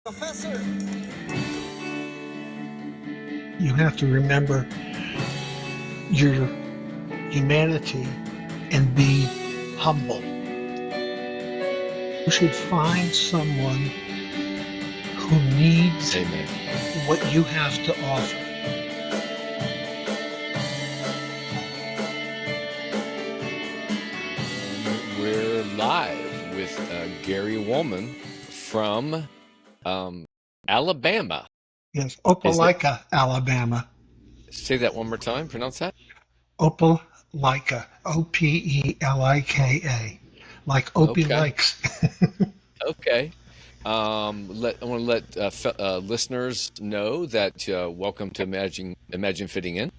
Professor. You have to remember your humanity and be humble. You should find someone who needs Amen. what you have to offer. We're live with Gary Wollman from Alabama. Yes, Is it? Opelika, Alabama. Say that one more time. Pronounce that. Opelika, Opelika, like Opie Okay. likes. Okay. I want to let listeners know that welcome to Imagine Fitting In.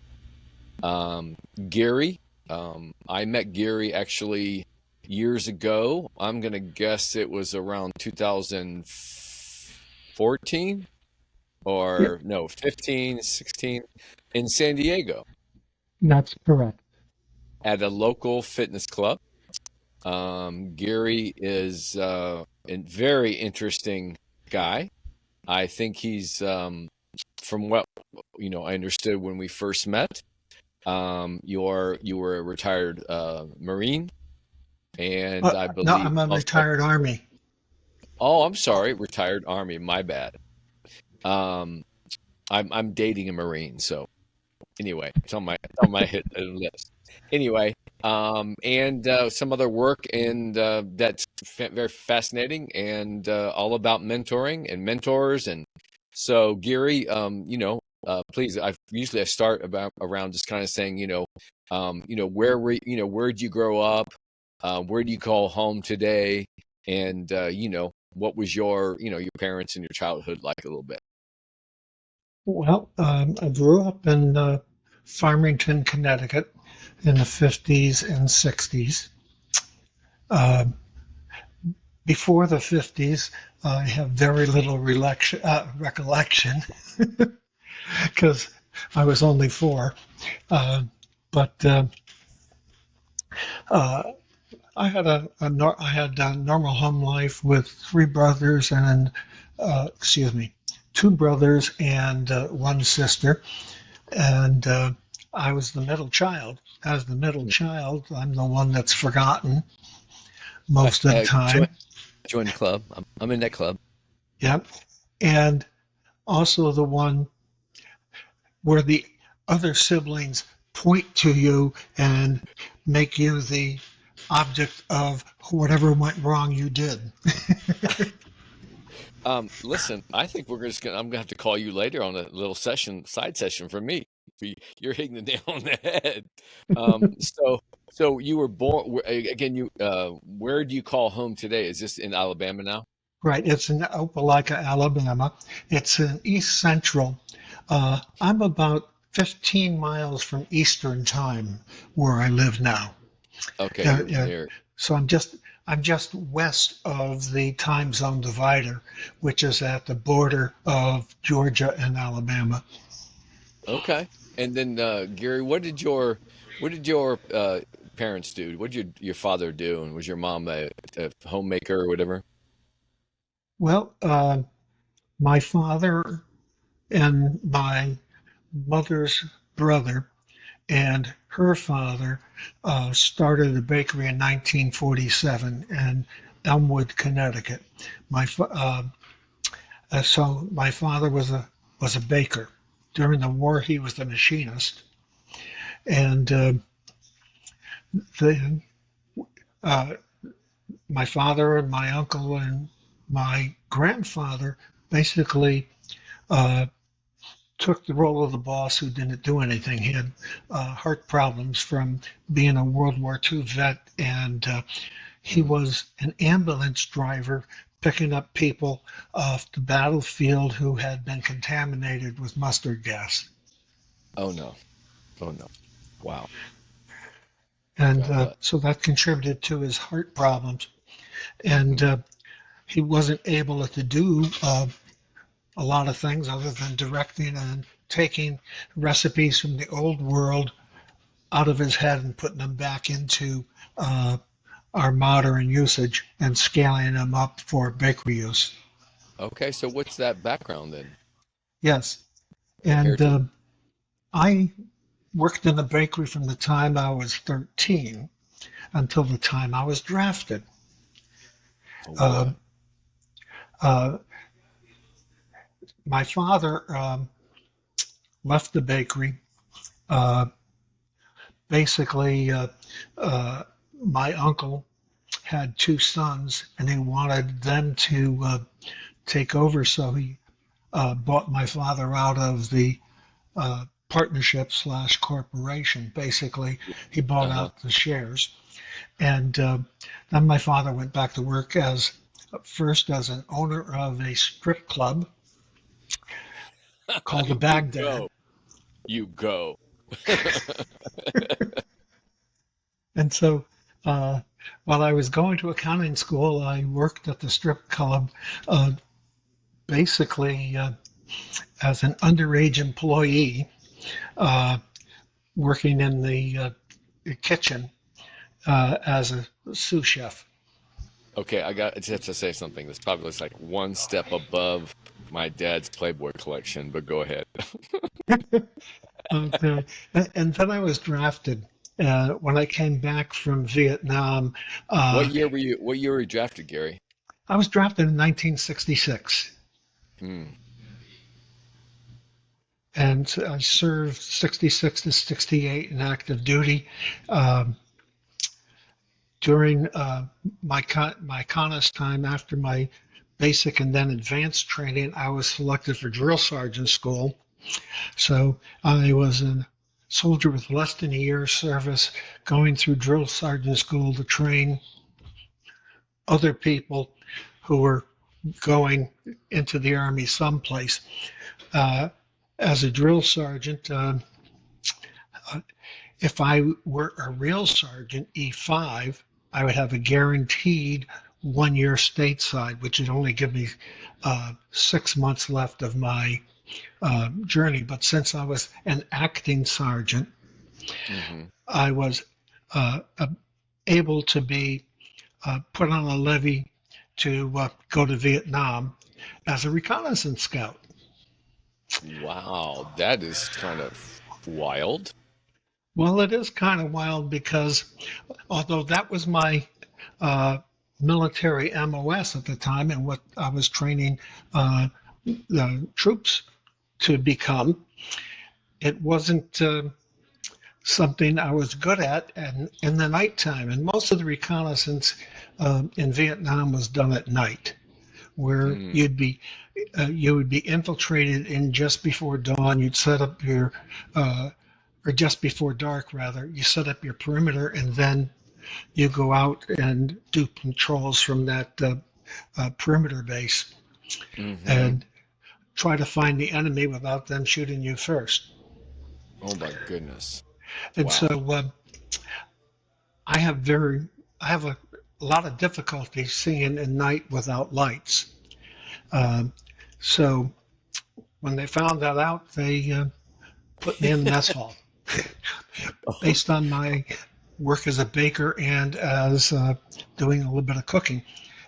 Gary, I met Gary actually years ago. I'm gonna guess it was around 2014 Yep, or no, 15, 16 in San Diego that's correct. at a local fitness club. Gary is a very interesting guy. I think he's from what I understood when we first met. You were a retired Marine, and I No, believe I'm a also. retired Army. Oh, I'm sorry, retired Army. My bad. Um, I'm dating a Marine, so anyway, it's on my hit list. Anyway, and some other work, and that's very fascinating, and all about mentoring and mentors. And so, Gary, please, I start about around just kind of saying, where'd you grow up? Where do you call home today? And what was your parents and your childhood like a little bit? Well, I grew up in Farmington, Connecticut in the 50s and 60s. Uh, Before the 50s, I have very little recollection because I was only four. Uh, but uh, I had a normal home life with three brothers and excuse me, two brothers and one sister, and I was the middle child. As the middle child, I'm the one that's forgotten most of the Join time. join the club. I'm in that club. Yep, and also the one where the other siblings point to you and make you the object of whatever went wrong you did. Listen, I think I'm gonna have to call you later on a little side session for me. You're hitting the nail on the head. So you were born again. Where do you call home today? Is this in Alabama now? Right, it's in Opelika, Alabama. It's in East Central. I'm about 15 miles from Eastern Time where I live now. Okay, Uh, you're uh, near. so I'm just west of the time zone divider, which is at the border of Georgia and Alabama. Okay, and then Gary, what did your parents do? What did your father do? And was your mom a homemaker or whatever? Well, my father and my mother's brother and her father started a bakery in 1947 in Elmwood, Connecticut. My so my father was a baker. During the war, he was the machinist, and the, uh, my father and my uncle and my grandfather basically uh, took the role of the boss who didn't do anything. He had heart problems from being a World War II vet, and he Hmm. was an ambulance driver picking up people off the battlefield who had been contaminated with mustard gas. Oh no! Oh no! Wow! And God bless. so that contributed to his heart problems. And Hmm. he wasn't able to do a lot of things other than directing and taking recipes from the old world out of his head and putting them back into uh, our modern usage and scaling them up for bakery use. Okay, so what's that background then? Yes. Or And heritage? I worked in the bakery from the time I was 13 until the time I was drafted. Oh Uh, boy. uh, my father left the bakery. Uh, basically, uh, my uncle had two sons and he wanted them to take over, so he bought my father out of the partnership slash corporation. Basically, he bought Uh-huh. out the shares. And then my father went back to work as first as an owner of a strip club called the You Baghdad. go. You go. And so uh, while I was going to accounting school, I worked at the strip club uh, basically as an underage employee, uh, working in the kitchen as a sous chef. Okay, I got just have to say something. This probably looks like one step above my dad's Playboy collection, but go ahead. Okay. And then I was drafted. When I came back from Vietnam, uh, What year were you drafted, Gary? I was drafted in 1966, Hmm. and I served 66 to 68 in active duty. Um, during my CONUS time, after my basic and then advanced training, I was selected for drill sergeant school. So I was a soldier with less than a year's service, going through drill sergeant school to train other people who were going into the Army someplace. Uh, as a drill sergeant, if I were a real sergeant, E5, I would have a guaranteed 1 year stateside, which would only give me 6 months left of my journey. But since I was an acting sergeant, Mm-hmm. I was able to be put on a levy to go to Vietnam as a reconnaissance scout. Wow, that is kind of wild. Well, it is kind of wild because although that was my uh, military MOS at the time and what I was training the troops to become, it wasn't something I was good at and in the nighttime. And most of the reconnaissance in Vietnam was done at night, where Mm, you would be infiltrated in just before dawn. You'd set up your or just before dark rather. You set up your perimeter, and then you go out and do patrols from that perimeter base mm-hmm. and try to find the enemy without them shooting you first. Oh my goodness. And so Wow. I have very I have a lot of difficulty seeing at night without lights. Um, so when they found that out, they put me in the mess hall based on my work as a baker and as doing a little bit of cooking.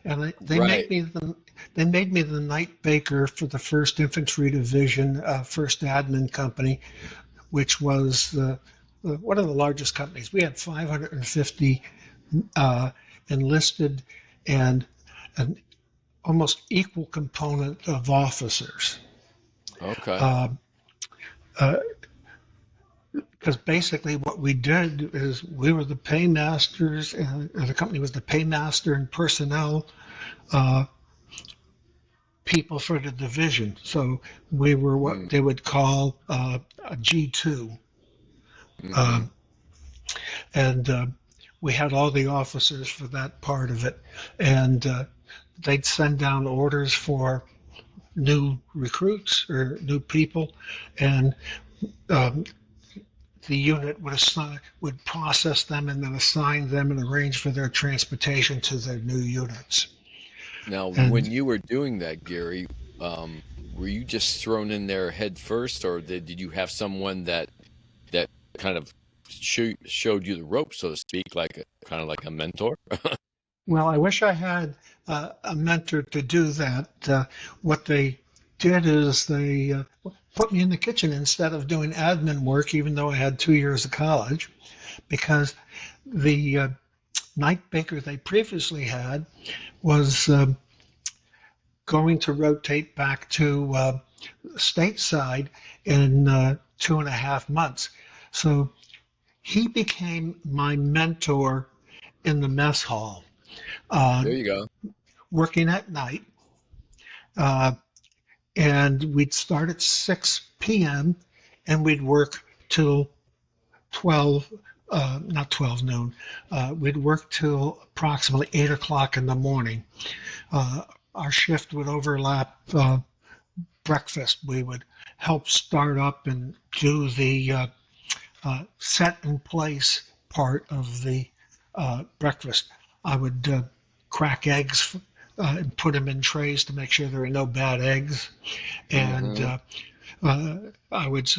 And Right. they made me the night baker for the First Infantry Division, First Admin Company, which was one of the largest companies. We had 550 uh, enlisted and an almost equal component of officers. Okay. Uh, uh, because basically what we did is we were the paymasters, and the company was the paymaster and personnel uh, people for the division. So we were what Mm, they would call a G2. mm-hmm. Um, and we had all the officers for that part of it. And they'd send down orders for new recruits or new people. And um, the unit would process them and then assign them and arrange for their transportation to their new units. Now, And when you were doing that, Gary, were you just thrown in there head first, or did you have someone that kind of showed you the ropes, so to speak, like kind of like a mentor? well, I wish I had a mentor to do that. What they did is they put me in the kitchen instead of doing admin work, even though I had 2 years of college, because the night baker they previously had was going to rotate back to stateside in 2.5 months. So he became my mentor in the mess hall, uh, There you go. working at night. Uh, and we'd start at 6 p.m. and we'd work till 12, not 12 noon. We'd work till approximately 8 o'clock in the morning. Uh, our shift would overlap breakfast. We would help start up and do the set in place part of the breakfast. I would crack eggs and put them in trays to make sure there are no bad eggs. And Hmm. I would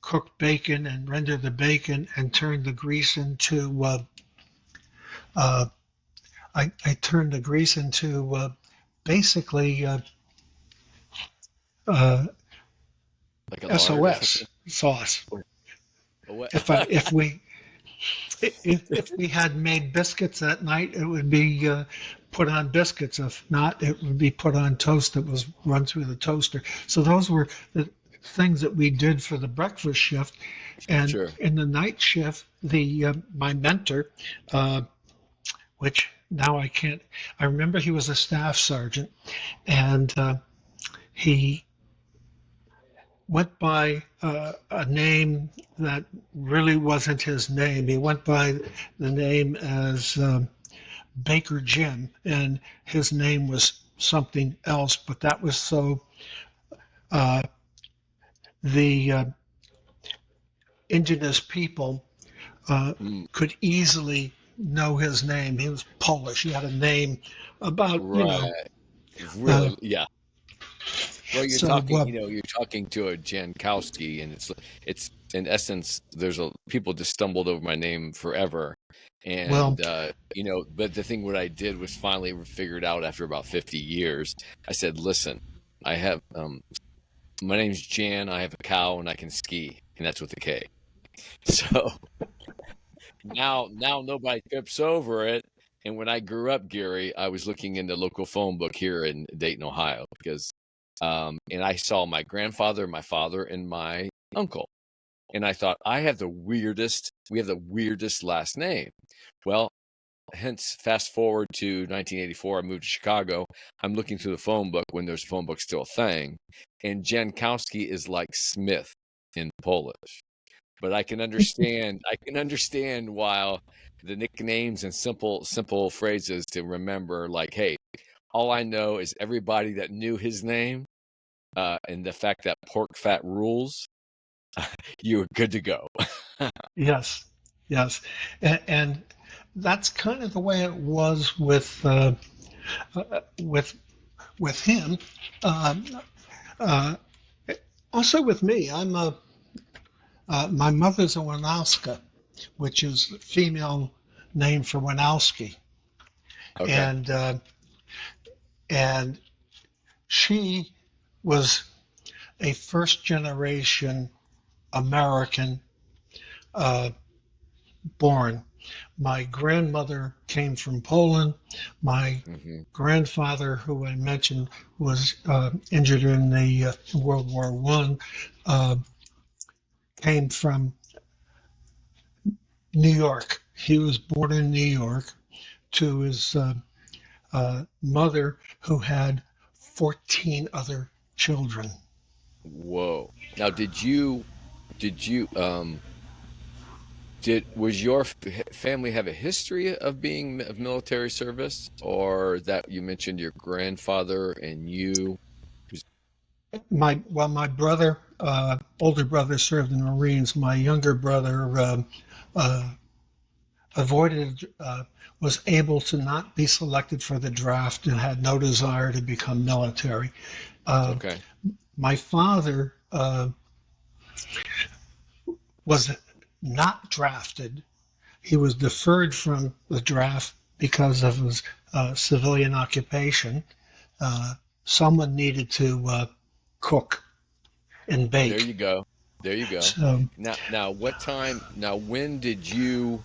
cook bacon and render the bacon and turn the grease into. Uh, I turned the grease into basically uh, Like a lard or SOS something. sauce. Or what? If we had made biscuits that night, it would be put on biscuits. If not, it would be put on toast that was run through the toaster. So those were the things that we did for the breakfast shift. And Sure. in the night shift, the my mentor, uh, which now I can't. I remember he was a staff sergeant, and he went by a name that really wasn't his name. He went by the name as Baker Jim, and his name was something else, but that was so uh, the indigenous people Mm, could easily know his name. He was Polish. He had a name about, right. uh, Really? Yeah. Well, you're so talking, you're talking to a Jankowski, and it's in essence, there's a people just stumbled over my name forever, well, and but the thing what I did was finally figured out after about 50 years. I said, listen, I have my name's Jan. I have a cow, and I can ski, and that's with the K. So now nobody trips over it. And when I grew up, Gary, I was looking in the local phone book here in Dayton, Ohio, because and I saw my grandfather, my father, and my uncle. And I thought, we have the weirdest last name. Well, hence fast forward to 1984, I moved to Chicago. I'm looking through the phone book when there's a phone book still a thing. And Jankowski is like Smith in Polish. But I can understand while the nicknames and simple phrases to remember, like, hey, all I know is everybody that knew his name, and the fact that pork fat rules, you were good to go. yes, yes, and that's kind of the way it was with with him. Um, uh, Also with me, my mother's a Wanowska, which is a female name for Wanowski, Okay. and and she was a first generation American uh, born. My grandmother came from Poland. My Hmm. grandfather, who I mentioned, was injured in the World War One, came from New York. He was born in New York to his mother, who had 14 other children. Whoa. Now, did you did was your family have a history of being of military service, or that you mentioned your grandfather and you? My brother, older brother, served in the Marines. My younger brother uh, avoided, was able to not be selected for the draft and had no desire to become military. Uh, Okay. my father was not drafted. He was deferred from the draft because of his civilian occupation, uh, someone needed to cook and There bake. you go. There you go. So Now, what time? Now, when did you?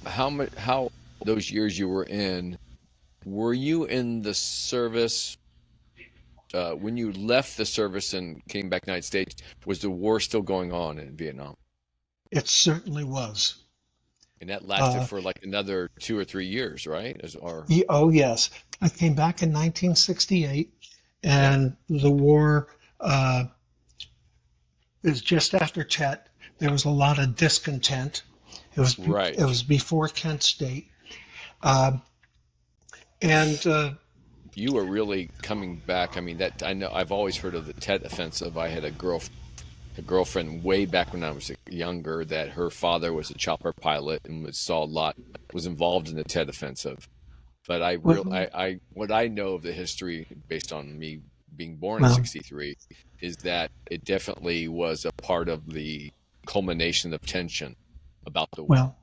How much? How those years you were in? Were you in the service when you left the service and came back to the United States? Was the war still going on in Vietnam? it certainly was. And that lasted Uh, for like another 2 or 3 years, right? oh, yes. I came back in 1968, Yeah, and the war uh, is just after Tet. There was a lot of discontent. It right. was before Kent State, uh, and You were really coming back. I mean, that I know. I've always heard of the Tet Offensive. I had a girlfriend way back when I was younger that her father was a chopper pilot and saw a lot, was involved in the Tet Offensive. But well, what I know of the history based on me being born in well, '63 is that it definitely was a part of the culmination of tension about the war. well,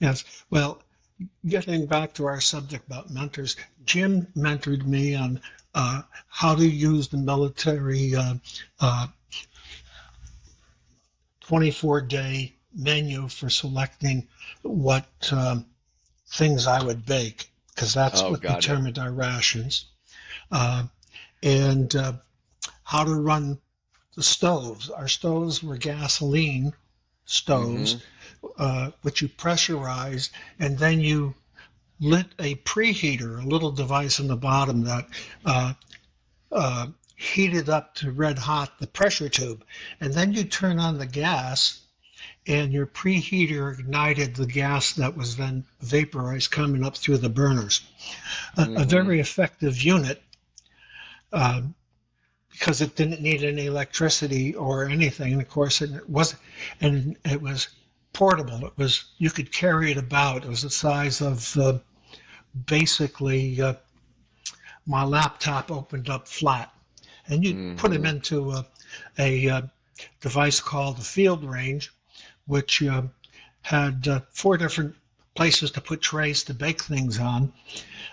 yes. Well, getting back to our subject about mentors, Jim mentored me on how to use the military uh, 24-day menu for selecting what things I would bake, because that's Oh, what got it. determined our rations, uh, and how to run the stoves. Our stoves were gasoline Hmm. stoves, which you pressurized, and then you lit a preheater, a little device on the bottom that uh, heated up to red hot the pressure tube. And then you turn on the gas, and your preheater ignited the gas that was then vaporized coming up through the burners. A Hmm. very effective unit uh, because it didn't need any electricity or anything. And of course, it was portable. It was you could carry it about. It was the size of basically my laptop opened up flat, and you put them Hmm. into a device called the field range, which had four different places to put trays to bake things on.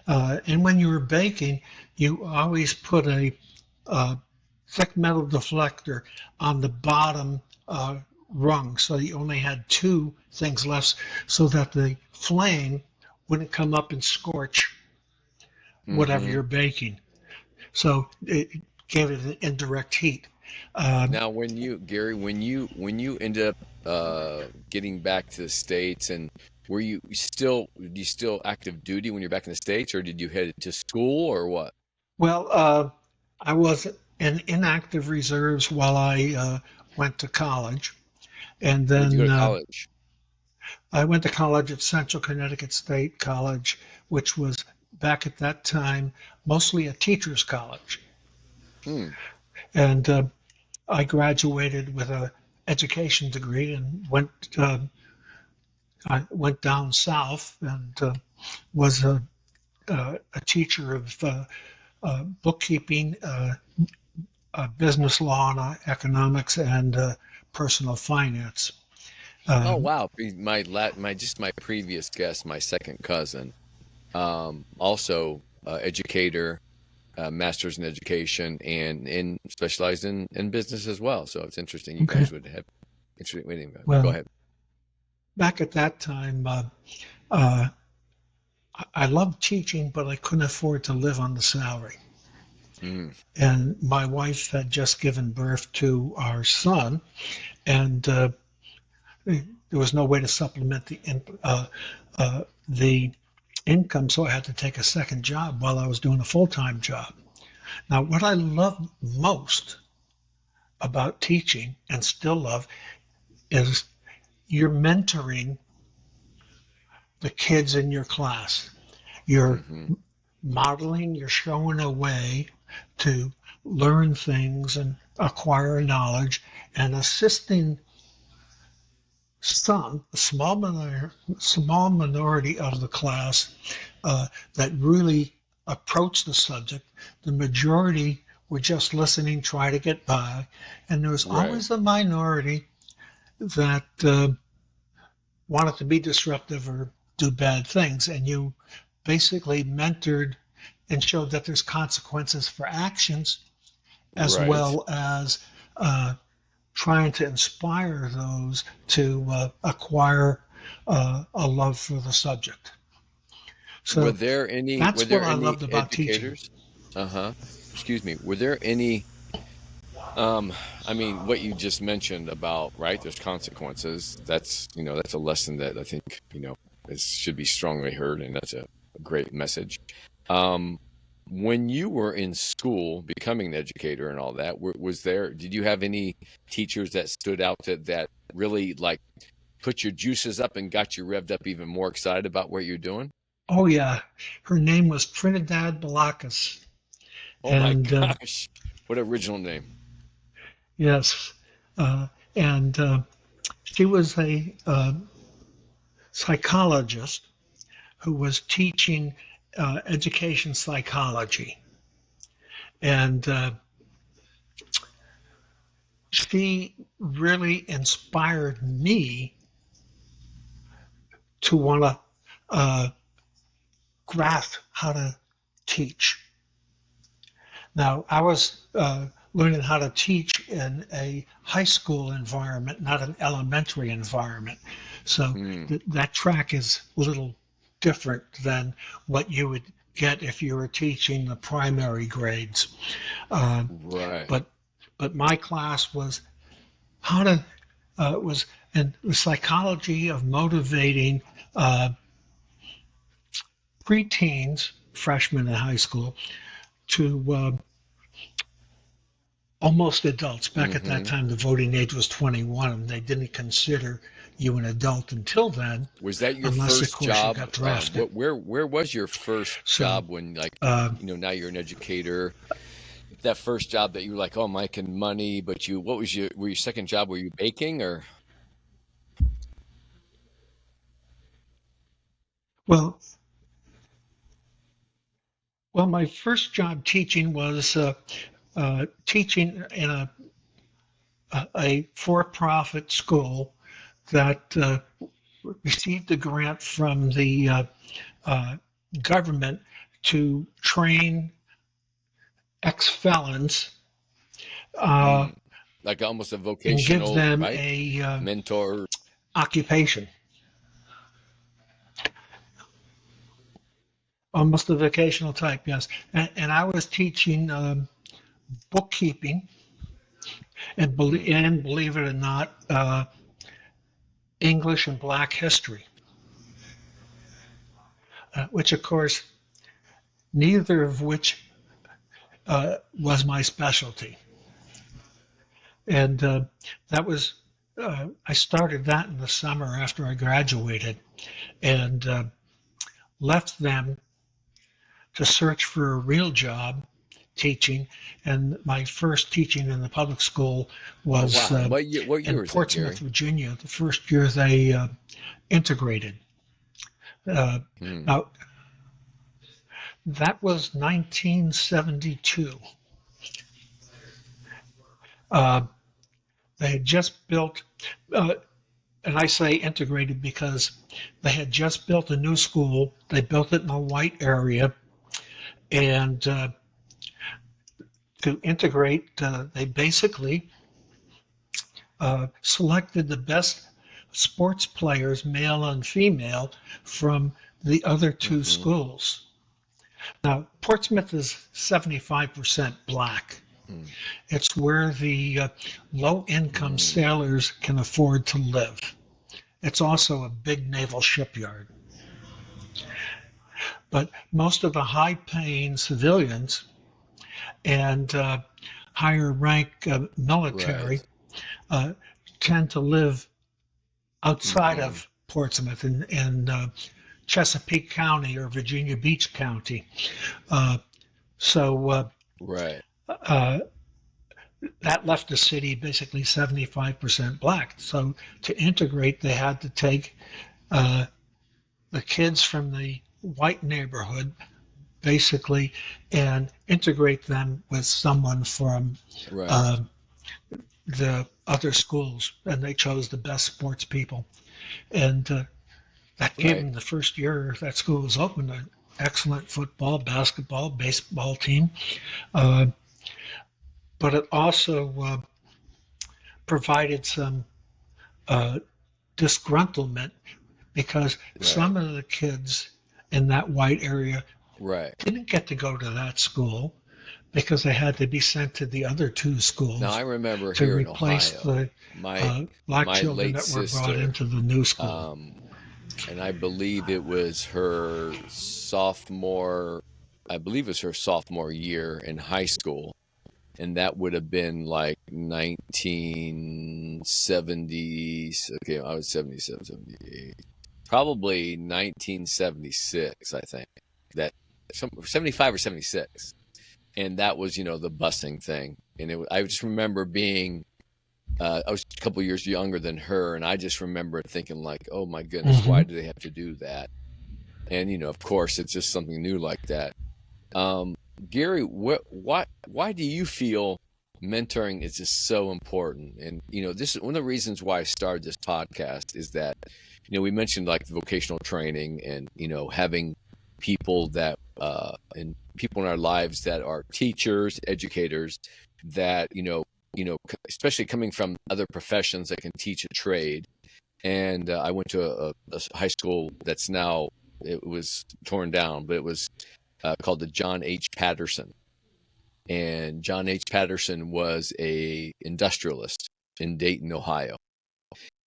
And when you were baking, you always put a thick metal deflector on the bottom rung, so you only had two things left, so that the flame wouldn't come up and scorch whatever Hmm. you're baking. So it gave it an indirect heat. Um, Now, Gary, when you ended up getting back to the States, and were you still active duty when you're back in the States, or did you head to school, or what? well, I was in inactive reserves while I went to college, and Where'd you go then to college? I went to college at Central Connecticut State College, which was back at that time mostly a teacher's college. Hmm. And I graduated with a education degree and I went down south and was a teacher of bookkeeping, business law and economics, and personal finance. Oh Um, wow. My previous guest, my second cousin, also educator, master's in education, and specialized in business as well. So it's interesting. You okay. guys would have interesting. Wait a minute. Go Well, ahead. back at that time, uh, I loved teaching, but I couldn't afford to live on the salary. Mm, And my wife had just given birth to our son, and there was no way to supplement the income, so I had to take a second job while I was doing a full time job. Now, what I love most about teaching and still love is you're mentoring the kids in your class. You're hmm. modeling, you're showing a way to learn things and acquire knowledge and assisting a small minority of the class that really approach the subject. The majority were just listening, try to get by, and there was Right. always a minority that wanted to be disruptive or do bad things, and you basically mentored and showed that there's consequences for actions, as Right. well as uh, trying to inspire those to acquire a love for the subject. So Were that's what there I any loved about teaching. educators? Uh-huh. Excuse me. Were there any um I mean what you just mentioned about, right, there's consequences. That's, that's a lesson that I think, should be strongly heard, and that's a great message. Um when you were in school becoming an educator and all that, did you have any teachers that stood out that really like put your juices up and got you revved up even more excited about what you're doing? Oh yeah, her name was Trinidad Balakis, Oh my and gosh. What original name. yes, uh, and she was a psychologist who was teaching education psychology, and she really inspired me to want to grasp how to teach. Now, I was learning how to teach in a high school environment, not an elementary environment. So Hmm. that track is a little different than what you would get if you were teaching the primary grades. Uh, Right. but but my class was how to was in the psychology of motivating uh, preteens, freshmen in high school, to almost adults. Back at that Mm-hmm. time, the voting age was 21, and they didn't consider you an adult until then, Was that your unless, of first course, you job? got drafted. Where was your first So, job when, like, uh, now you're an educator? That first job that you were like, oh, I'm making money, but what was your second job? Were you baking or? well, well, my first job teaching was teaching in a for-profit school that received a grant from the uh, government to train ex-felons uh, Hmm. Like almost a and give vocational, them right? a Mentor. occupation, almost a vocational type, yes. And I was teaching bookkeeping Hmm. and believe it or not, English and Black history, which of course neither of which was my specialty. And that was I started that in the summer after I graduated, and left them to search for a real job teaching. And my first teaching in the public school Oh was wow. What year in was that, Portsmouth, Gary? Virginia, the first year they integrated. Uh, Hmm. Now, that was 1972. Uh, they had just built, uh, and I say integrated because they had just built a new school. They built it in a white area, and to integrate, they basically selected the best sports players, male and female, from the other two Mm-hmm. schools. Now, Portsmouth is 75% black. Hmm. It's where the low income Hmm. sailors can afford to live. It's also a big naval shipyard. But most of the high paying civilians and higher rank military Right. uh, tend to live outside Mm-hmm. of Portsmouth in Chesapeake County or Virginia Beach County. Uh, so Right. uh, that left the city basically 75% black. So to integrate, they had to take uh, the kids from the white neighborhood basically and integrate them with someone from Right. uh, the other schools. And they chose the best sports people. And that gave Right. them the first year that school was open. excellent football, basketball, baseball team, uh, but it also provided some uh, disgruntlement because Right. some of the kids in that white area Right. didn't get to go to that school because they had to be sent to the other two Now I schools remember to here in replace Ohio, the my black my children late that were brought sister, into the new school. um, and I believe it was her sophomore, I believe it was her sophomore year in high school, and that would have been like 1970s. Okay, I was 77, 78, probably 1976, I think. That 75 or 76. And that was, the busing thing. And I just remember being, I was a couple years younger than her, and I just remember thinking like, oh my goodness, why Hmm. do they have to do that? And of course, it's just something new like that. Um, Gary, why do you feel mentoring is just so important? And this is one of the reasons why I started this podcast is that we mentioned like vocational training and having people that and people in our lives that are teachers, educators that especially coming from other professions that can teach a trade. And I went to a high school that's now, it was torn down, but it was called the John H. Patterson. And John H. Patterson was a industrialist in Dayton, Ohio.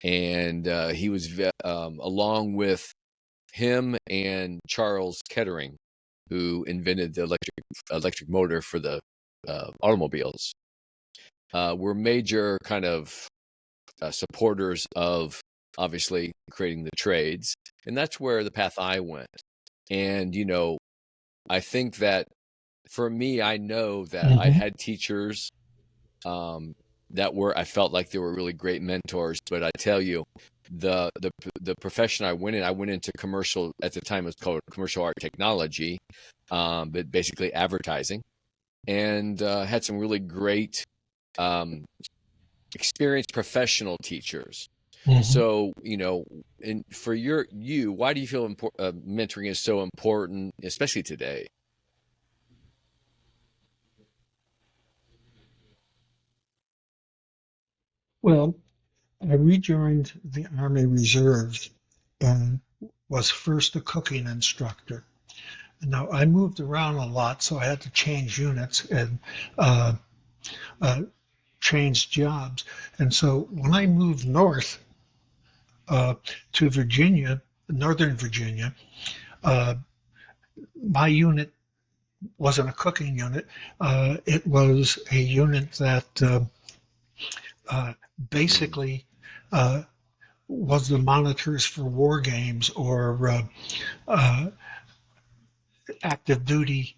And he was, along with him and Charles Kettering, who invented the electric motor for the automobiles, were major kind of supporters of obviously creating the trades. And that's where the path I went. And, I think that for me, I know that I Hmm. had teachers um, I felt like they were really great mentors. But I tell you, the profession I went into commercial at the time. It was called commercial art technology, but basically advertising, and had some really great um, experienced professional teachers. Hmm. So, and for why do you feel mentoring is so important, especially today? Well, I rejoined the Army Reserves and was first a cooking instructor. Now I moved around a lot, so I had to change units and uh, uh, change jobs. And so when I moved north uh, to Virginia, Northern Virginia, uh, my unit wasn't a cooking unit. It was a unit that uh, Mm, basically uh, was the monitors for war games or uh, active duty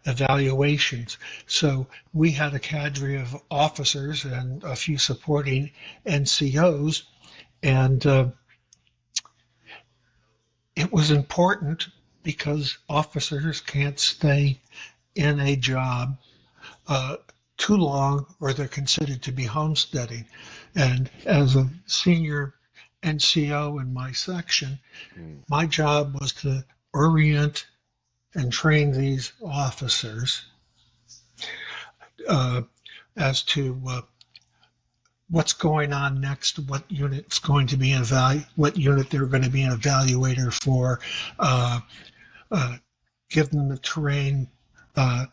evaluations. So we had a cadre of officers and a few supporting NCOs, and it was important because officers can't stay in a job uh, too long or they're considered to be homesteading. And as a senior NCO in my section, mm. my job was to orient and train these officers uh, as to what's going on next, what unit they're going to be an evaluator for, uh, uh, give them the terrain uh,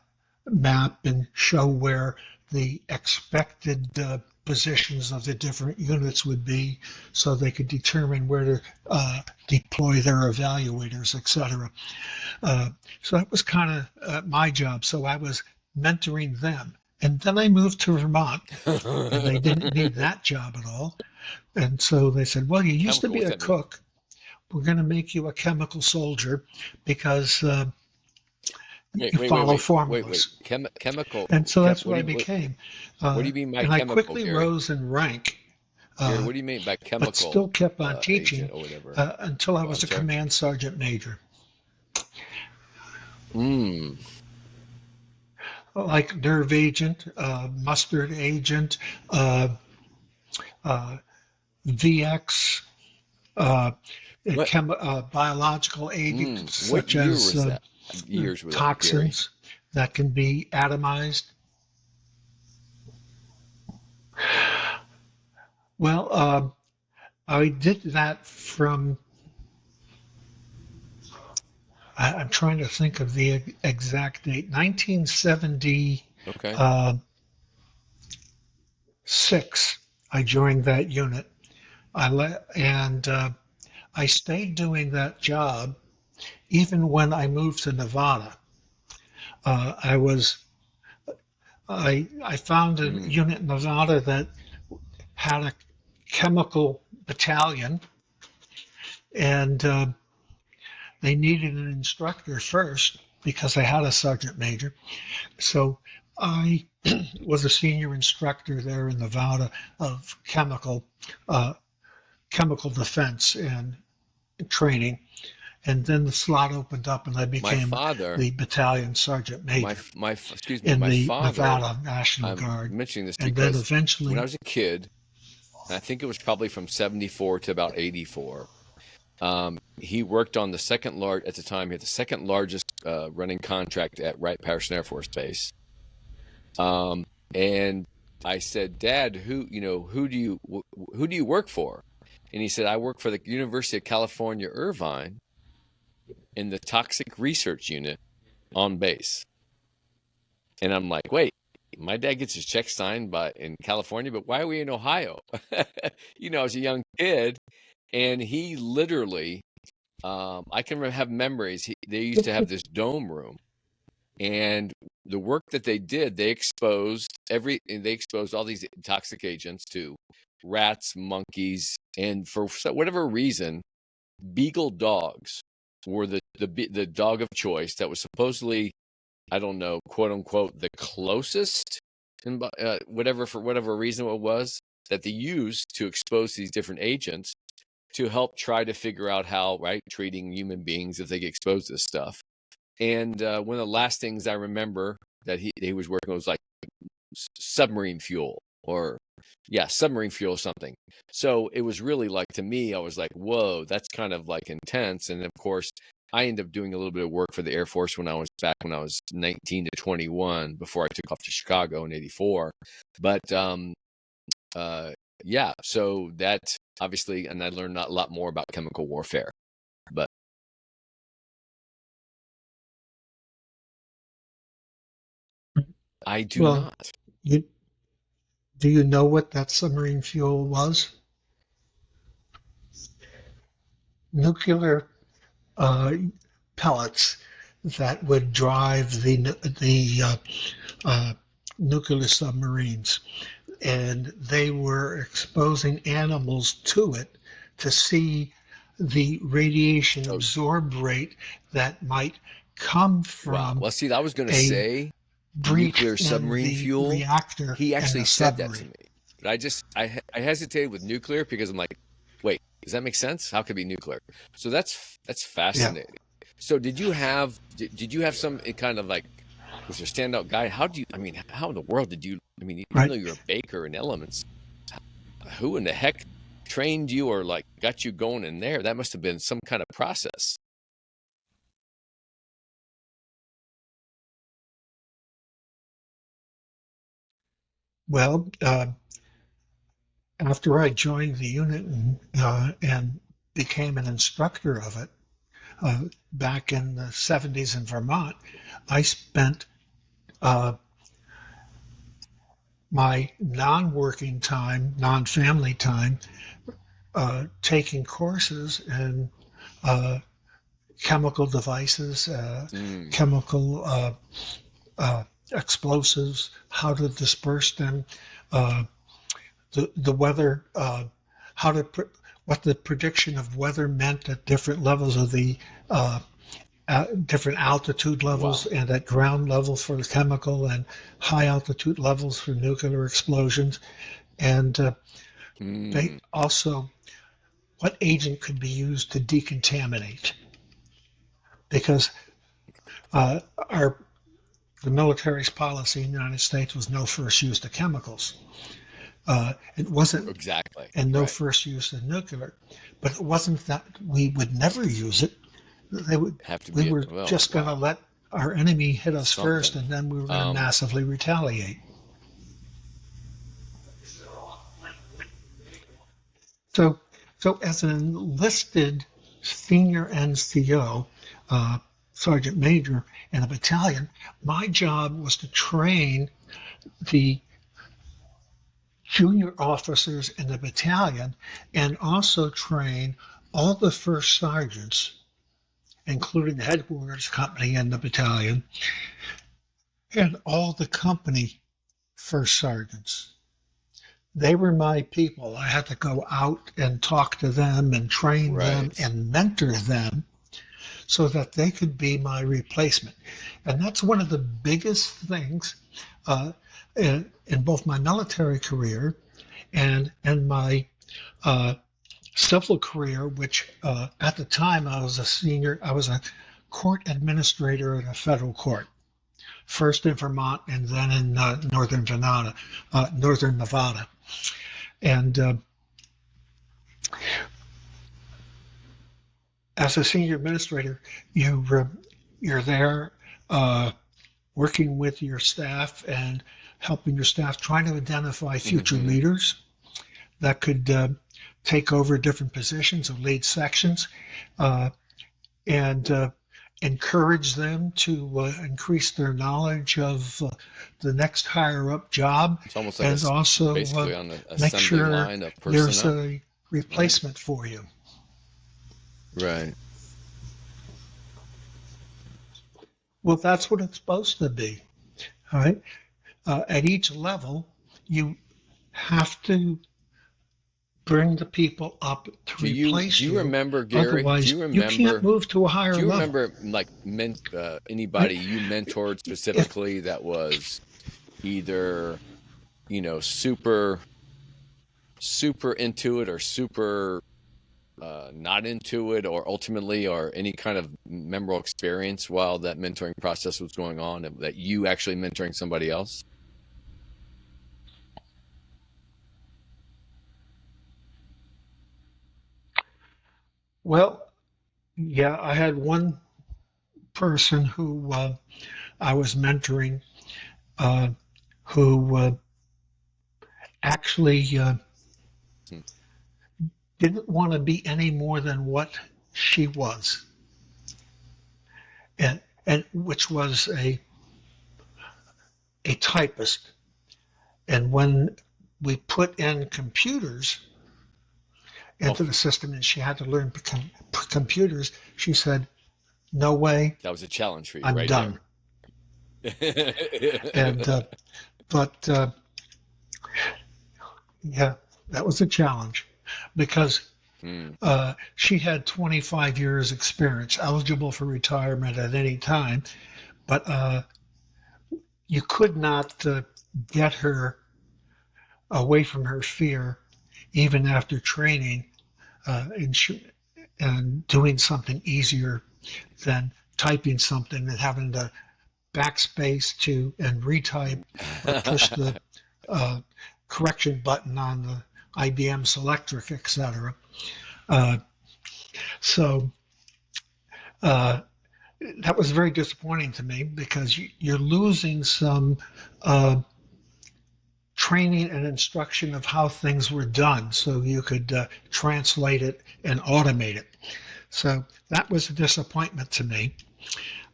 map and show where the expected positions of the different units would be so they could determine where to deploy their evaluators, etc. Uh, so that was kind of my job. So I was mentoring them. And then I moved to Vermont and they didn't need that job at all. And so they said, well, you used to Chemical, be what's a that mean? cook. We're going to make you a chemical soldier because Wait, you wait, wait, follow wait, wait, wait. formulas. Chemical. And so that's what What I do you became. what do you mean by And I chemical, quickly Gary? rose in rank, Gary, uh, what do you mean by but chemical still kept on teaching agent or whatever? until I Oh, was I'm a sorry. command sergeant major. Mm. Like nerve agent, mustard agent, uh, uh, VX, uh, What? Biological agents What such year as was that? Years were that, Gary? toxins that can be atomized. Well, I did that from, I'm trying to think of the exact date, 1976. Okay. I joined that unit. And I stayed doing that job even when I moved to Nevada. I was I found a Mm, unit in Nevada that had a chemical battalion, and they needed an instructor first because I had a sergeant major. So I was a senior instructor there in Nevada of uh, chemical defense and training. And then the slot opened up, and I my became father, the battalion sergeant major excuse me, in my the father. Nevada National I'm Guard. mentioning this And then because when I eventually, was a kid, and I think it was probably from 74 to about 84. He worked on the second large at the time. He had the second largest running contract at Wright Patterson Air Force Base. Um, and I said, Dad, who do you work for? And he said, I work for the University of California, Irvine, in the Toxic Research Unit on base. And I'm like, wait, my dad gets his check signed by in California, but why are we in Ohio? As a young kid, and he literally, I can have memories. They used to have this dome room, and the work that they did, they exposed all these toxic agents to rats, monkeys, and for whatever reason, beagle dogs were the dog of choice that was supposedly, I don't know, quote unquote, the closest, and whatever, for whatever reason it was, that they used to expose these different agents to help try to figure out how, right, treating human beings if they get exposed to this stuff. And one of the last things I remember that he was working was like submarine fuel, or yeah, submarine fuel or something. So it was really like, to me, I was like, whoa, that's kind of like intense. And of course, I ended up doing a little bit of work for the Air Force when I was 19 to 21 before I took off to Chicago in 84. But uh, yeah, so that obviously, and I learned a lot more about chemical warfare. But I do well, not. you, do you know what that submarine fuel was? Nuclear uh, pellets that would drive the uh, nuclear submarines, and they were exposing animals to it to see the radiation Oh, absorb rate that might come wow. from Well, see, I was going to a say breach nuclear in submarine the fuel. reactor He in actually the said that to submarine. me, but I hesitated with nuclear because I'm like, wait, does that make sense? How could it be nuclear? So that's Yeah, fascinating. So did you have some kind of like, was there a standout guy? I mean, how in the world did you? I mean, even right. though you're a baker in elements, who in the heck trained you or like got you going in there? That must have been some kind of process. Well, after I joined the unit and became an instructor of it uh, back in the 70s in Vermont, I spent uh, my non-working time, non-family time, taking courses in uh, chemical devices, Mm, chemical explosives, how to disperse them, uh, the weather, how to what the prediction of weather meant at different levels of the different altitude levels, wow. and at ground level for the chemical, and high altitude levels for nuclear explosions, and they Mm, also what agent could be used to decontaminate, because uh, our the military's policy in the United States was no first use of chemicals. It wasn't, Exactly. and no Right. first use of nuclear. But it wasn't that we would never use it. They would, Have to we be, were well, just going to wow. let our enemy hit us first, Something. and then we were going to Um, massively retaliate. So, so as an enlisted senior NCO, sergeant major in a battalion, my job was to train the junior officers in the battalion and also train all the first sergeants, including the headquarters company and the battalion, and all the company first sergeants. They were my people. I had to go out and talk to them and train them right. and mentor them so that they could be my replacement. And that's one of the biggest things in both my military career and in my uh, civil career, which at the time I was a court administrator in a federal court, first in Vermont and then in northern Nevada. And as a senior administrator, you're there working with your staff and helping your staff trying to identify future Hmm. leaders that could take over different positions or lead sections, uh, and encourage them to increase their knowledge of the next higher up job, It's almost like and also basically on the make assembly sure line of there's personnel. a Right. replacement for you. Right. Well, that's what it's supposed to be. All right. At each level, you have to bring the people up to Do replace you you. remember, Gary? Otherwise, you can't move to a Do higher you level. remember like Right? anybody you mentored If specifically that was either, super super into it or super not into it, or ultimately, or any kind of memorable experience while that mentoring process was going on, that you actually mentoring somebody else? well, yeah, I had one person who I was mentoring uh, who actually Hmm. didn't want to be any more than what she was, and which was a typist. And when we put in computers Oh, into the system and she had to learn computers, she said, "No way, that was a challenge for you I'm right there. done." And but yeah, that was a challenge because Hmm. she had 25 years experience, eligible for retirement at any time, but you could not get her away from her fear even after training and, and doing something easier than typing something and having to backspace to and retype or push the uh, correction button on the IBM Selectric, etc. Uh, so uh, that was very disappointing to me because you're losing some uh, training and instruction of how things were done so you could translate it and automate it. So that was a disappointment to me.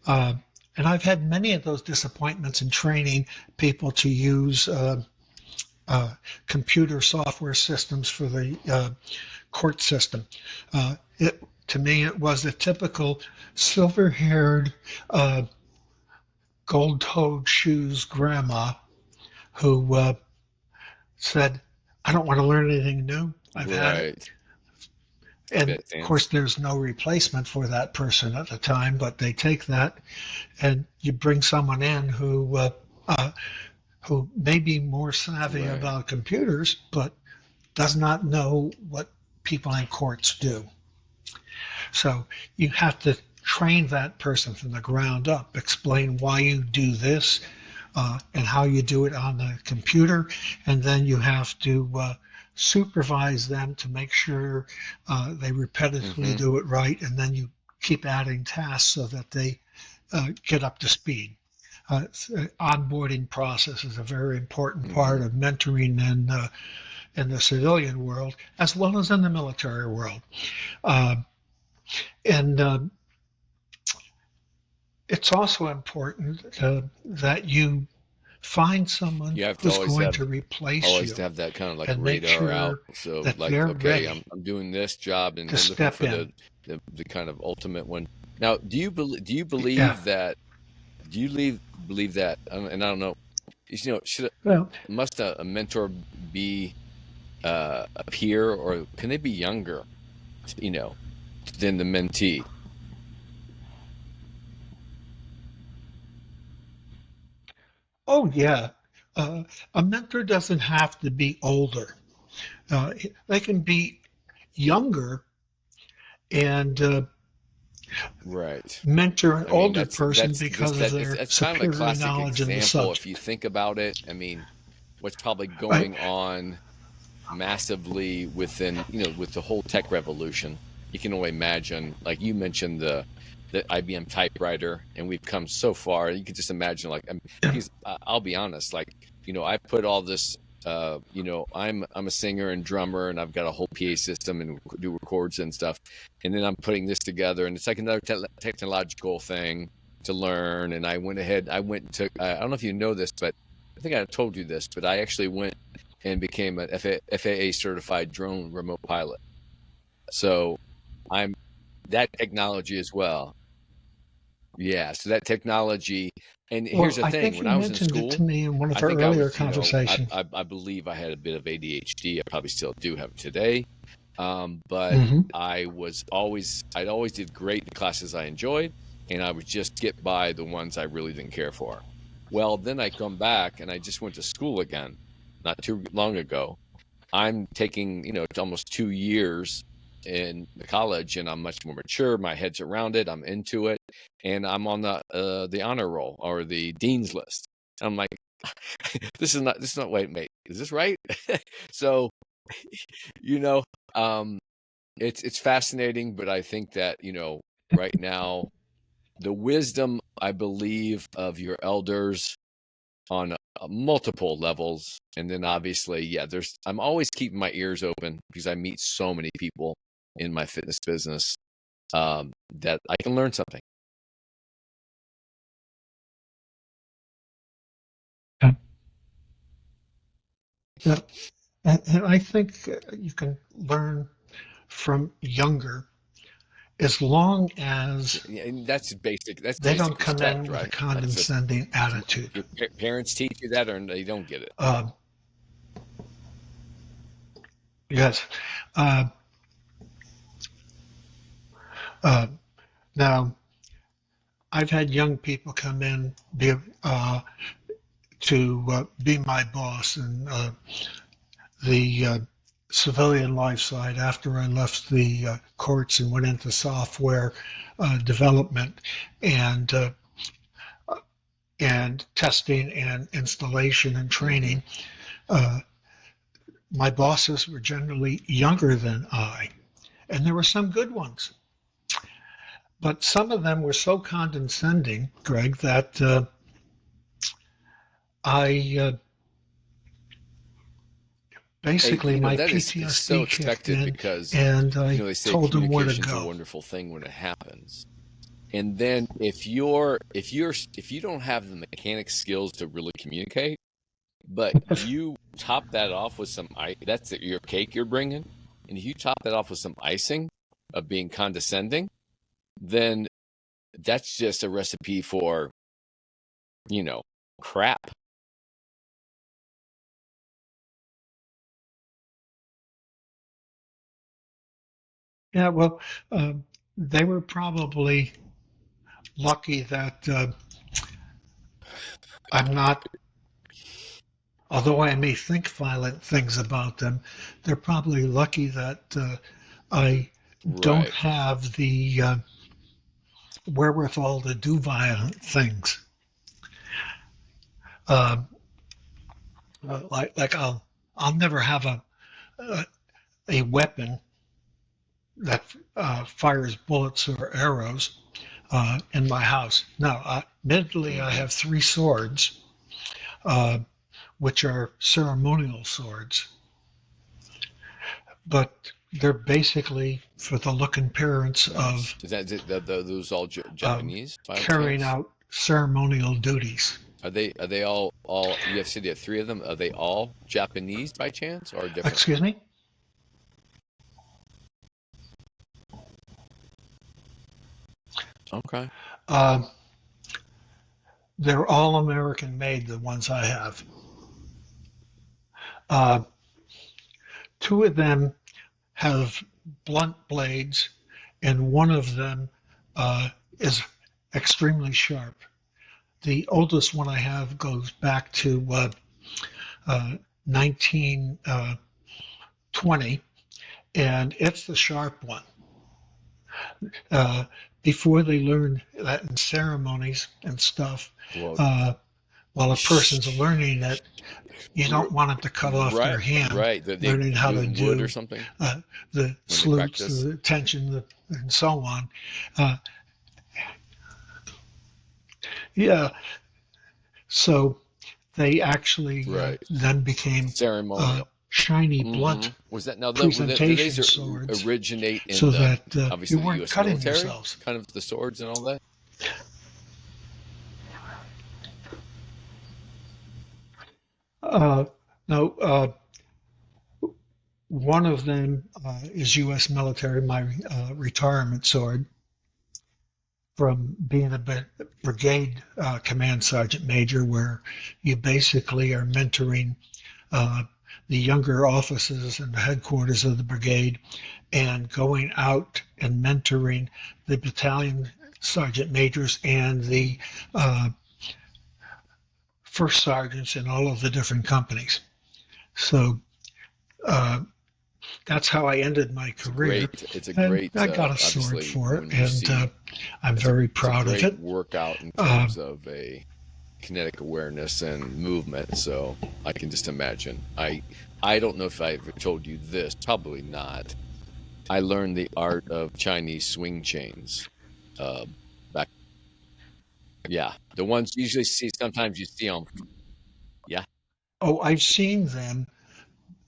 Uh, and I've had many of those disappointments in training people to use uh, computer software systems for the court system. To me, it was a typical silver-haired, uh, gold-toed shoes grandma who said, "I don't want to learn anything new. I've had it." Right. And That of course, sounds there's no replacement for that person at the time, but they take that and you bring someone in who may be more savvy right. about computers, but does not know what people in courts do. So you have to train that person from the ground up, explain why you do this, and how you do it on the computer, and then you have to supervise them to make sure they repetitively Hmm. do it right, and then you keep adding tasks so that they get up to speed. Onboarding process is a very important Hmm. part of mentoring in the civilian world as well as in the military world. Uh, and It's also important that you find someone You have to who's going to replace always you to have that kind of like and make radar out. sure So that like, they're okay, ready I'm doing this job, and to we're looking step for in. the kind of ultimate one. Now, do you Yeah. believe that believe that, and I don't know, should Well, must a mentor be a peer, or can they be younger, you know, than the mentee? oh yeah. A mentor doesn't have to be older. They can be younger and Right. mentor an I mean, older person because of their that's kind of a superior classic knowledge in the example if you subject. think about it. I mean, what's probably Right? going on massively within, with the whole tech revolution. You can only imagine, like you mentioned, the IBM typewriter, and we've come so far. You can just imagine, like, Yeah. because I'll be honest, like, I put all this. I'm a singer and drummer, and I've got a whole PA system and do records and stuff, and then I'm putting this together, and it's like another technological thing to learn. And I went ahead, I went and took. I don't know if you know this, but I think I told you this, but I actually went and became an FAA certified drone remote pilot. So I'm that technology as well. Yeah. So that technology, and here's Well, the I thing: think when you I was in mentioned it school, to me in one of I our think I earlier was, conversations. I believe I had a bit of ADHD. I probably still do have it today. But Hmm. I'd always did great in the classes I enjoyed, and I would just get by the ones I really didn't care for. Well, then I come back and I just went to school again, not too long ago. I'm taking, it's almost 2 years in the college, and I'm much more mature. My head's around it. I'm into it, and I'm on the honor roll or the dean's list. I'm like, this is not. Wait, mate, is this right? So, you know, um, it's fascinating, but I think that right now the wisdom, I believe, of your elders on multiple levels. And then obviously, yeah, I'm always keeping my ears open because I meet so many people in my fitness business, that I can learn something. Yeah. Yeah. And I think you can learn from younger as long as Yeah, and that's basic. That's they don't basic come respect, in with a right? That's just condescending attitude. your parents teach you that, or they don't get it. Um, yes. Uh, uh, Now, I've had young people come in uh, to be my boss in the civilian life side after I left the courts and went into software development and uh, and testing and installation and Hmm. training. Uh, my bosses were generally younger than I, and there were some good ones. But some of them were so condescending, Greg, that I Hey, basically my that is so PTSD kicked expected in, because and I they say told them where to communication's a go. wonderful thing when it happens. And then if you don't have the mechanic skills to really communicate, but you top that off with some ice, that's your cake you're bringing, and if you top that off with some icing of being condescending, then that's just a recipe for, you know, crap. Yeah, well, they were probably lucky that I'm not, although I may think violent things about them, they're probably lucky that I don't Right. have the wherewithal to do violent things. Uh, like I'll never have a, a weapon that fires bullets or arrows in my house. Now, admittedly, I Hmm. have three swords, uh, which are ceremonial swords, but they're basically for the look and appearance Nice. of Those all um, Japanese by carrying chance? out ceremonial duties. Are they all you have said you have three of them? Are they all Japanese by chance or different? Excuse me? Okay. Uh, they're all American made, the ones I have. Uh, two of them have blunt blades, and one of them is extremely sharp. The oldest one I have goes back to 1920, and it's the sharp one. Uh, Before they learn that in ceremonies and stuff, Well, uh, while a person's learning it, you don't want them to cut off right, their hand right. They learning how do it to in wood or do something the when they salutes, practice. the attention, and so on. Uh, yeah, so they actually Right. then became Ceremonial. shiny, Hmm. blunt Was that now? Do presentation these swords originate in so the that you obviously the weren't U.S. cutting military, yourselves. kind of the swords and all that? Uh, no, one of them is U.S. military, my retirement sword from being a brigade command sergeant major, where you basically are mentoring uh, the younger officers in the headquarters of the brigade and going out and mentoring the battalion sergeant majors and the uh, first sergeants in all of the different companies. So uh, that's how I ended my career. It's a And great, I got a sword obviously for it, when you and see I'm very it's a proud of great it. workout in Uh, terms of a kinetic awareness and movement. So I can just imagine. I don't know if I ever told you this. Probably not. I learned the art of Chinese swing chains. Uh, back, yeah, the ones you usually see. Sometimes you see them. Yeah, oh, I've seen them,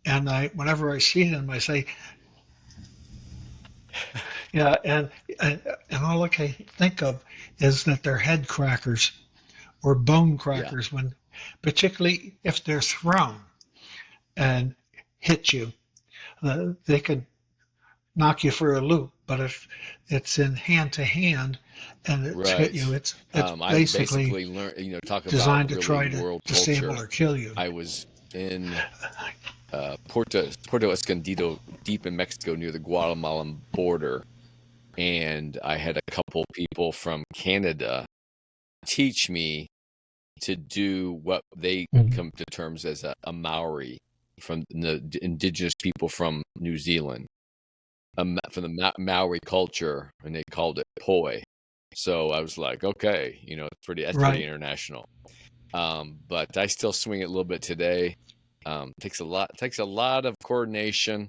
and whenever I see them, I say, yeah, and all I can think of is that they're head crackers or bone yeah, crackers when, particularly if they're thrown and hit you, they could knock you for a loop. But if it's in hand to hand and it's hit right. you, it's I basically basically learned. Talk about designed to really try to world disable culture. or kill you. I was in Puerto Escondido, deep in Mexico, near the Guatemalan border, and I had a couple people from Canada teach me to do what they Mhm. come to terms as a Maori from the indigenous people from New Zealand, from the Maori culture, and they called it poi. So I was like, okay, that's pretty Right. international. But I still swing it a little bit today. Takes a lot of coordination,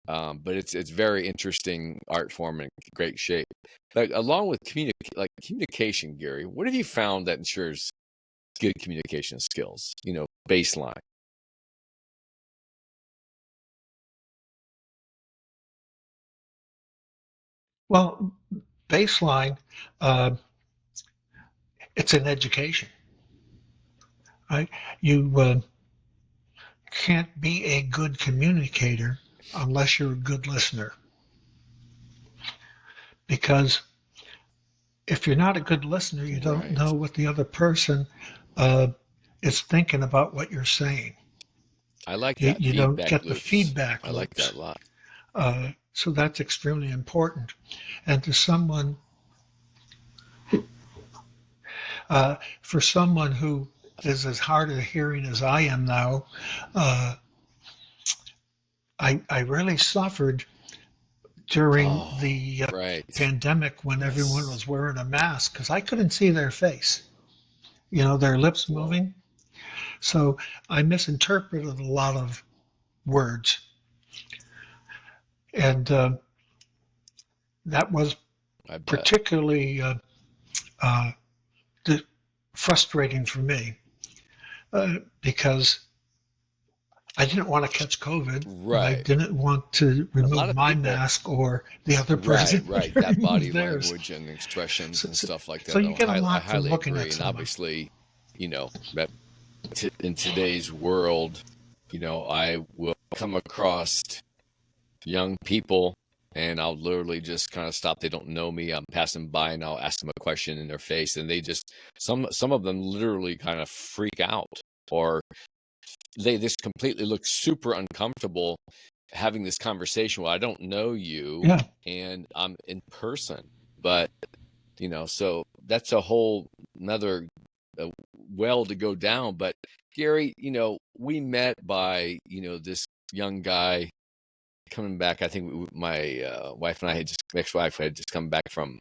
but it's very interesting art form and great shape. Like along with communication, Gary, what have you found that ensures good communication skills? Baseline. Well, baseline, uh, it's an education, right? You can't be a good communicator unless you're a good listener. Because if you're not a good listener, you don't Right. know what the other person uh, is thinking about what you're saying. I like that You don't feedback get the loops. feedback I like that loops. a lot. So that's extremely important. And for someone who is as hard of hearing as I am now, uh, I really suffered during Oh, the right. pandemic when everyone Yes. was wearing a mask because I couldn't see their face. You know, their lips Whoa. moving. So I misinterpreted a lot of words, and that was I bet. particularly uh, frustrating for me because I didn't want to catch COVID, and I Right. didn't want to A remove lot of my people. mask or the other Right, person right. to That remove body theirs. language and expressions So, and so, stuff like so that. you get a I lot from highly looking at agree. And someone. obviously, that in today's world, I will come across young people and I'll literally just kind of stop. They don't know me. I'm passing by and I'll ask them a question in their face, and they just some of them literally kind of freak out, or they just completely look super uncomfortable having this conversation. Well, I don't know you Yeah. and I'm in person, but so that's a whole another well to go down. But Gary, we met by this young guy coming back. I think my wife and I had just ex-wife had just come back from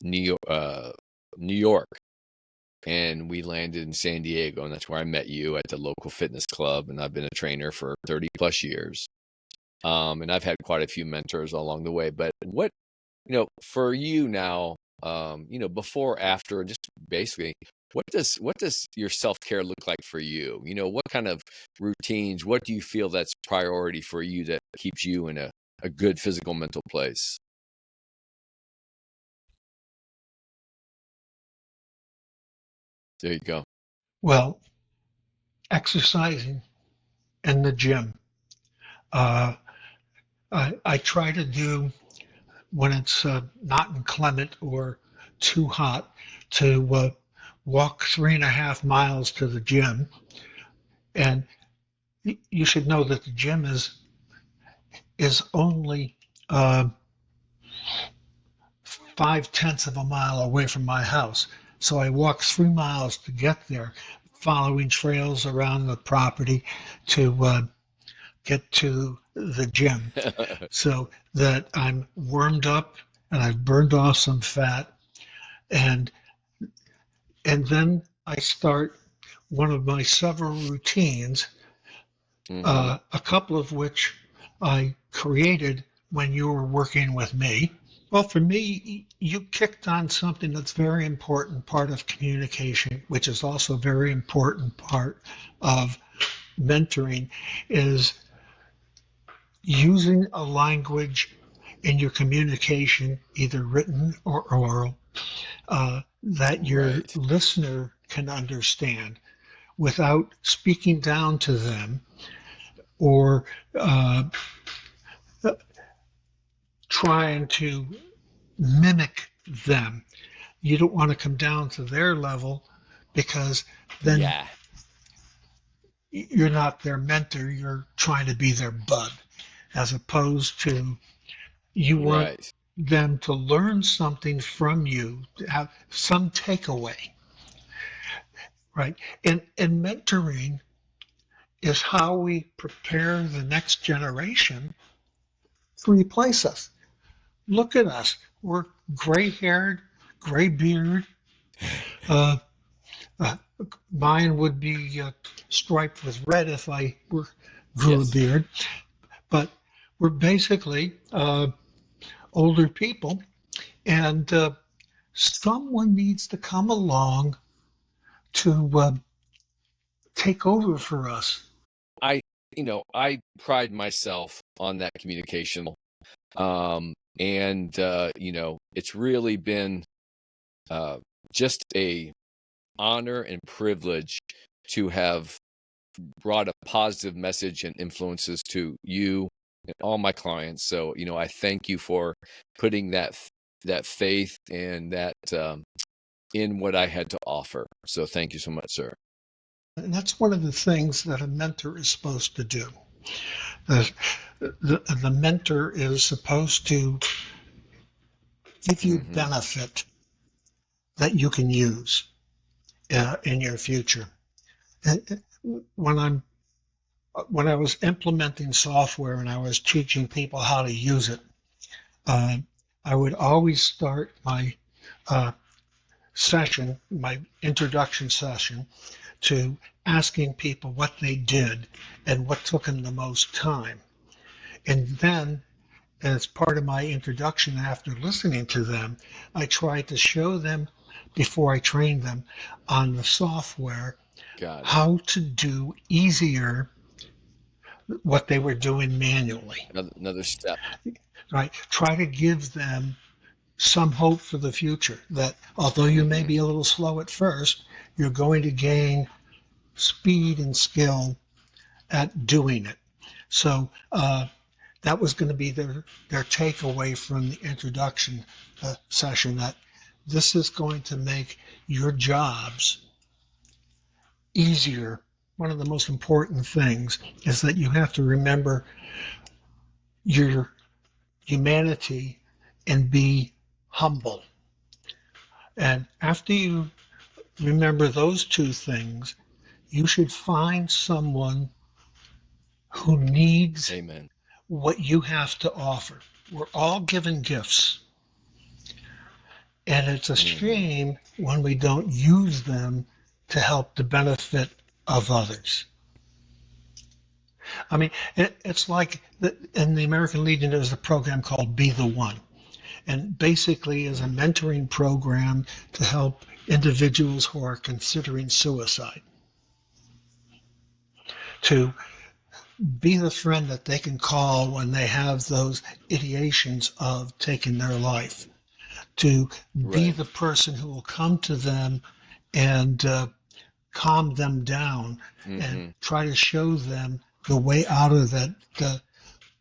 New York, New York, and we landed in San Diego, and that's where I met you at the local fitness club. And I've been a trainer for 30 plus years. And I've had quite a few mentors along the way. But what for you now, before, after, and just basically, what does your self-care look like for you? What kind of routines, what do you feel that's priority for you that keeps you in a good physical mental place? There you go. Well, exercising in the gym. Uh, I try to do when it's not inclement or too hot to walk 3.5 miles to the gym. And you should know that the gym is only 5/10 of a mile away from my house. So I walk 3 miles to get there, following trails around the property to get to the gym so that I'm warmed up and I've burned off some fat. And and then I start one of my several routines, Hmm. a couple of which I created when you were working with me. Well, for me, you kicked on something that's very important part of communication, which is also a very important part of mentoring, is using a language in your communication, either written or oral, that your Right. listener can understand without speaking down to them or uh, trying to mimic them. You don't want to come down to their level because then Yeah. you're not their mentor, you're trying to be their bud, as opposed to you want Right. them to learn something from you, to have some takeaway, right? And mentoring is how we prepare the next generation to replace us. Look at us. We're gray haired, gray beard. Uh, uh, Mine would be striped with red if I grew a Yes. beard. But we're basically older people, and someone needs to come along to take over for us. I, I pride myself on that communication. And it's really been uh, just a honor and privilege to have brought a positive message and influences to you and all my clients. So, I thank you for putting that faith and that in what I had to offer. So, thank you so much, sir. And that's one of the things that a mentor is supposed to do. The, the mentor is supposed to give you Hmm. benefit that you can use in your future. When I was implementing software and I was teaching people how to use it, uh, I would always start my uh, session, my introduction session, to asking people what they did and what took them the most time. And then, as part of my introduction after listening to them, I tried to show them before I trained them on the software Got it. how to do easier what they were doing manually. Another step. Right? Try to give them some hope for the future that although you may Hmm. be a little slow at first, you're going to gain speed and skill at doing it. So that was going to be their takeaway from the introduction session, that this is going to make your jobs easier. One of the most important things is that you have to remember your humanity and be humble. And after you remember those two things, you should find someone who needs Amen. what you have to offer. We're all given gifts, and it's a Hmm. shame when we don't use them to help the benefit of others. I mean, it's like in the American Legion, there's a program called Be the One, and basically is a mentoring program to help individuals who are considering suicide to be the friend that they can call when they have those ideations of taking their life, to be Right. the person who will come to them and calm them down and Hmm. try to show them the way out of that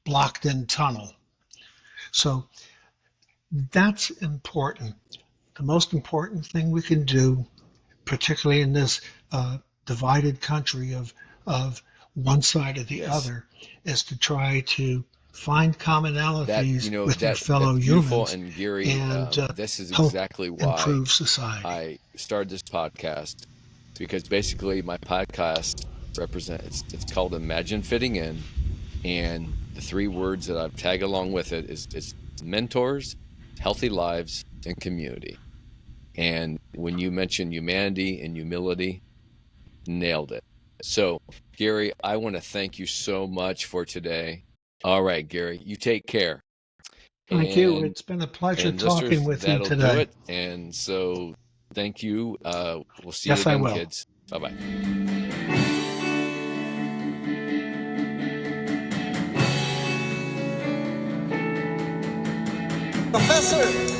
blocked in tunnel. So that's important. The most important thing we can do, particularly in this divided country of one side or the Yes. other, is to try to find commonalities with your That's fellow beautiful. humans And Gary, and this is help exactly why improve society. I started this podcast, because basically my podcast represents, it's called Imagine Fitting In, and the three words that I've tagged along with it is mentors, healthy lives, and community. And when you mention humanity and humility, nailed it. So, Gary, I want to thank you so much for today. All right, Gary, you take care. Thank you. And It's been a pleasure listeners, talking with you that'll do today. it. And so, thank you. We'll see you Yes, I again, will. kids. Bye bye. Professor,